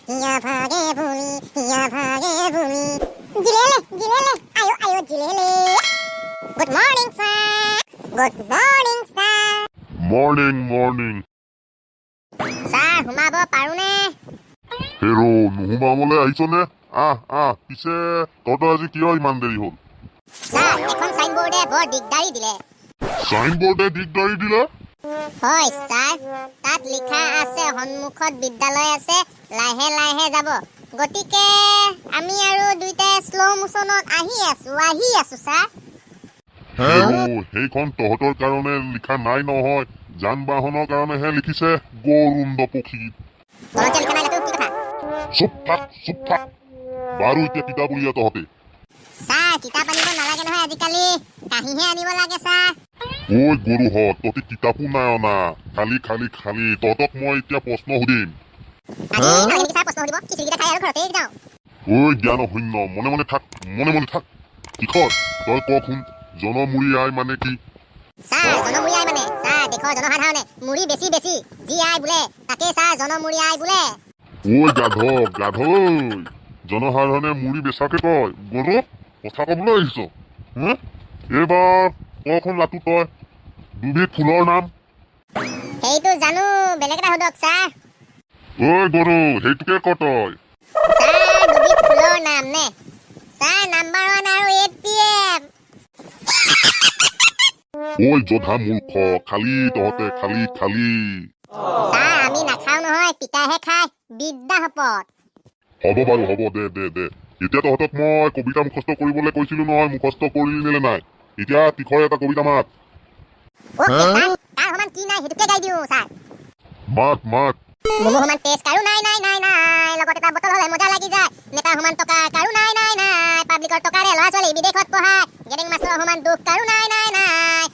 हिया भागे भूली हिया भागे भूली जिलेले आयो आयो जिलेले good morning sir morning sir हुमाब पारुने হেৰো নুহুমাবলৈ আহিছনে পিছে তহঁতৰ আজি কিয় ইমান দেৰি হ'ল सर এখন সাইনবোৰ্ডে বৰ দিগদাৰি দিলে সাইনবোৰ্ডে দিগদাৰি দিলে হয় স্যার তাত লিখা আছে সন্মুখত বিদ্যালয় আছে লাহে লাহে যাব গতিকে আমি আৰু দুইটাই স্লো মোশনত আহি আছো স্যাৰ হেৰো সেইখন তহঁতৰ কাৰণে লিখা নাই নহয় যান বাহনৰ কাৰণেহে লিখিছে গৰুণ্ড পক্ষী তলতে লিখা নাই তো কি কথা চুপ থাক বাৰু এতিয়া কিতাপ উলিয়া তহঁতে স্যার কিতাপ আনিব নালাগে নহয় আজিকালি কাহিহে আনিব লাগে স্যার ঐ গৰুহঁত তহঁতে কিতাপো নাই অনা খালি তহঁতক মই এতিয়া প্ৰশ্ন সুধিম আজি নালাগে স্যাৰ প্ৰশ্ন সুধিব খিচিৰিটা খাই আৰু ঘৰতে যাওঁ ঐ জ্ঞান শূন্য মনে মনে থাক কিখৰ তই কচোন জনমুৰি আই মানে কি স্যাৰ জনমুৰি আই মানে স্যাৰ দেখৰ জনসাধাৰণে মুৰি বেছি যি আই বোলে তাকে স্যাৰ জনমুৰি আই বোলে ঐ গাধ জনসাধাৰণে মুৰি বেচাকে কয় গৰু কথা ক'বলৈ আহিছ এইবাৰ কখন লাটু তই দুবিধ ফুলৰ নাম সেইটো জানো বেলেগ এটা সুধক স্যাৰ ঐ গৰু সেইটোকে ক তই স্যাৰ দুবিধ ফুলৰ নাম নে স্যাৰ নাম্বাৰ 1 আৰু 8 PM ঐ জধা মূৰ্খ তহঁতে খালি স্যাৰ আমি নাখাও নহয় পিতাহে খাই বিদ্যা হপত হ'ব বাৰু হ'ব দে এতিয়া তহঁতক মই কবিতা মুখস্থ কৰিবলৈ কৈছিলো নহয় মুখস্থ কৰিলি নে নাই এতিয়া তিখৰে এটা কবিতা মাত তাৰ সমান কি নাই হেতুকে গাই দিও স্যাৰ মাত মোমো সমান টেষ্ট কাৰো নাই লগত এটা বটল হলে মজা লাগি যায় নেতা সমান টকা কাৰো নাই পাব্লিকৰ টকাৰে ল'ৰা ছোৱালী বিদেশত পঢ়ায় গেডিং মাষ্টৰ সমান দুখ কাৰো নাই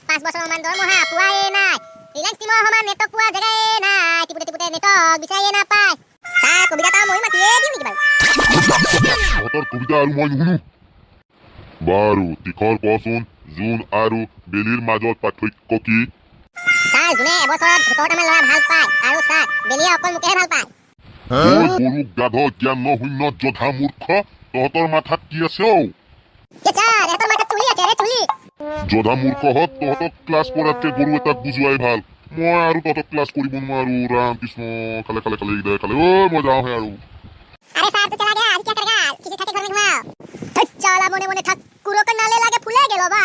5 বছৰ সমান দৰমহা পোৱাই নাই ৰিলায়েন্স টিমৰ সমান নেটৱৰ্ক পোৱা জেগাই নাই টিপুতে নেটৱৰ্ক বিচাৰিয়ে নাপায় স্যাৰ কবিতা মই মাতিয়ে দিম নেকি বাৰু তহঁতৰ কবিতা আৰু মই নুশুনো বাৰু তিখৰ কচোন জোন আৰু বেলিৰ মাজত পাৰ্থক্য কি স্যাৰ জোনে এবছৰত ভোটৰ টাইমে ল'ৰা ভাল পায় আৰু স্যাৰ বেলিয়ে অকল মোকেহে ভাল পায় গৰু গাধ জ্ঞান শূন্য জধা মূৰ্খ তহঁতৰ মাথাত কি আছে স্যাৰ এতৰ মাথাত তুলি আছে ৰে তুলি জধা মূৰ্খহঁত তহঁতক ক্লাছ কৰাতকে গৰু এটাক বুজুৱাই ভাল মই আৰু তহঁতক ক্লাছ কৰিব নোৱাৰো ৰাম কৃষ্ণ খালে মই যাওঁহে আৰু अरे साहब तो चला गया आज क्या करेगा किसी खाते घर में घुमाओ चला मोने मोने ठाकुरों का नाले लागे फूले गेलो बा